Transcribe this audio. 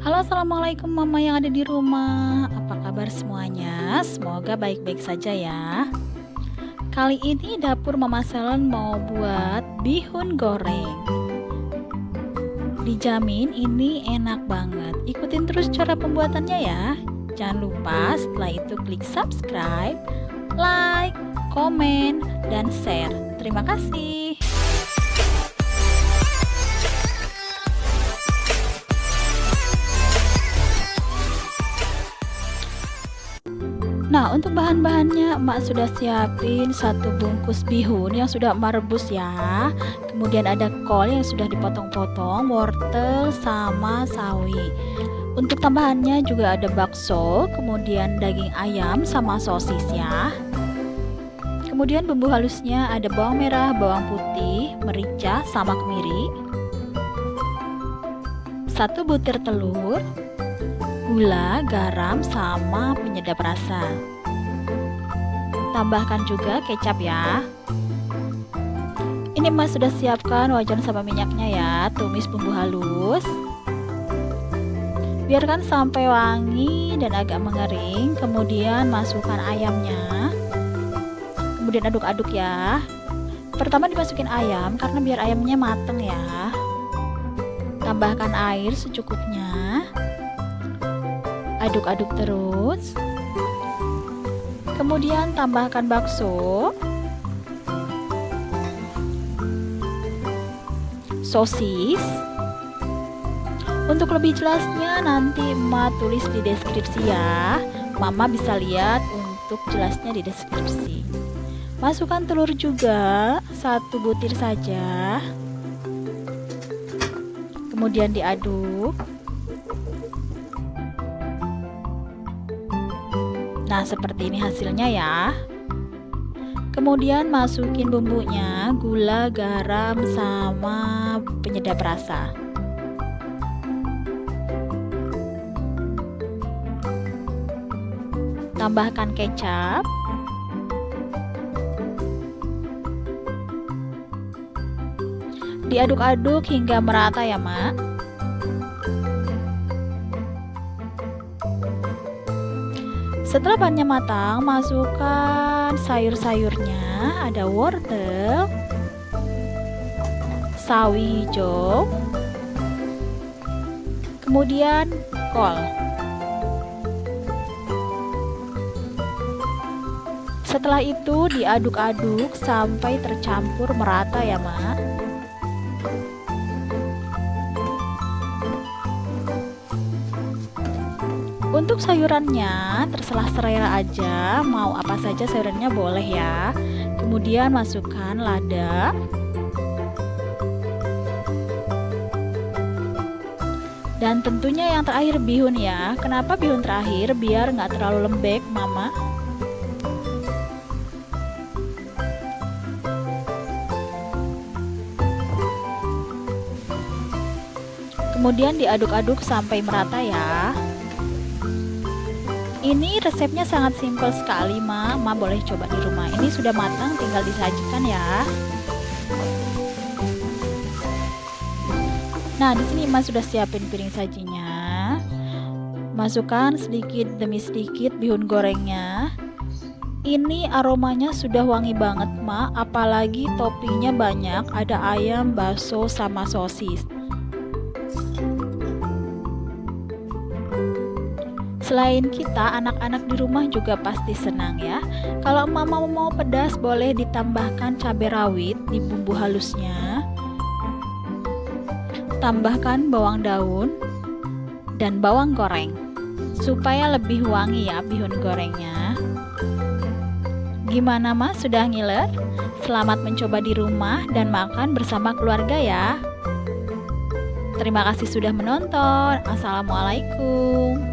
Halo, assalamualaikum mama yang ada di rumah. Apa kabar semuanya? Semoga baik-baik saja ya. Kali ini dapur Mama Selen mau buat bihun goreng. Dijamin ini enak banget. Ikutin terus cara pembuatannya ya. Jangan lupa setelah itu klik subscribe, like, komen, dan share. Terima kasih. Nah, untuk bahan-bahannya emak sudah siapin 1 bungkus bihun yang sudah emak rebus ya. Kemudian ada kol yang sudah dipotong-potong, wortel sama sawi. Untuk tambahannya juga ada bakso, kemudian daging ayam sama sosis ya. Kemudian bumbu halusnya ada bawang merah, bawang putih, merica sama kemiri. 1 butir telur, gula, garam, sama penyedap rasa. Tambahkan juga kecap ya. Ini Mas sudah siapkan wajan sama minyaknya ya. Tumis bumbu halus. Biarkan sampai wangi dan agak mengering. Kemudian masukkan ayamnya. Kemudian aduk-aduk ya. Pertama dimasukin ayam karena biar ayamnya mateng ya. Tambahkan air secukupnya. Aduk-aduk terus. Kemudian tambahkan bakso, sosis. Untuk lebih jelasnya nanti emak tulis di deskripsi ya. Mama bisa lihat untuk jelasnya di deskripsi. Masukkan telur juga, 1 butir saja. Kemudian diaduk. Nah, seperti ini hasilnya ya. Kemudian masukin bumbunya, gula, garam, sama penyedap rasa. Tambahkan kecap. Diaduk-aduk hingga merata ya, Mak. Setelah bahannya matang, masukkan sayur-sayurnya. Ada wortel, sawi hijau, kemudian kol. Setelah itu diaduk-aduk sampai tercampur merata ya, Mak. Untuk sayurannya terserah selera aja, mau apa saja sayurannya boleh ya. Kemudian masukkan lada, dan tentunya yang terakhir bihun ya. Kenapa bihun terakhir? Biar nggak terlalu lembek, Mama. Kemudian diaduk-aduk sampai merata ya. Ini resepnya sangat simpel sekali, Ma boleh coba di rumah. Ini sudah matang, tinggal disajikan ya. Nah, di sini Ma sudah siapin piring sajinya. Masukkan sedikit demi sedikit bihun gorengnya. Ini aromanya sudah wangi banget, Ma. Apalagi toppingnya banyak, ada ayam, bakso, sama sosis. Selain kita, anak-anak di rumah juga pasti senang ya. Kalau mama mau pedas, boleh ditambahkan cabai rawit di bumbu halusnya. Tambahkan bawang daun dan bawang goreng supaya lebih wangi ya bihun gorengnya. Gimana Mas, sudah ngiler? Selamat mencoba di rumah dan makan bersama keluarga ya. Terima kasih sudah menonton. Assalamualaikum.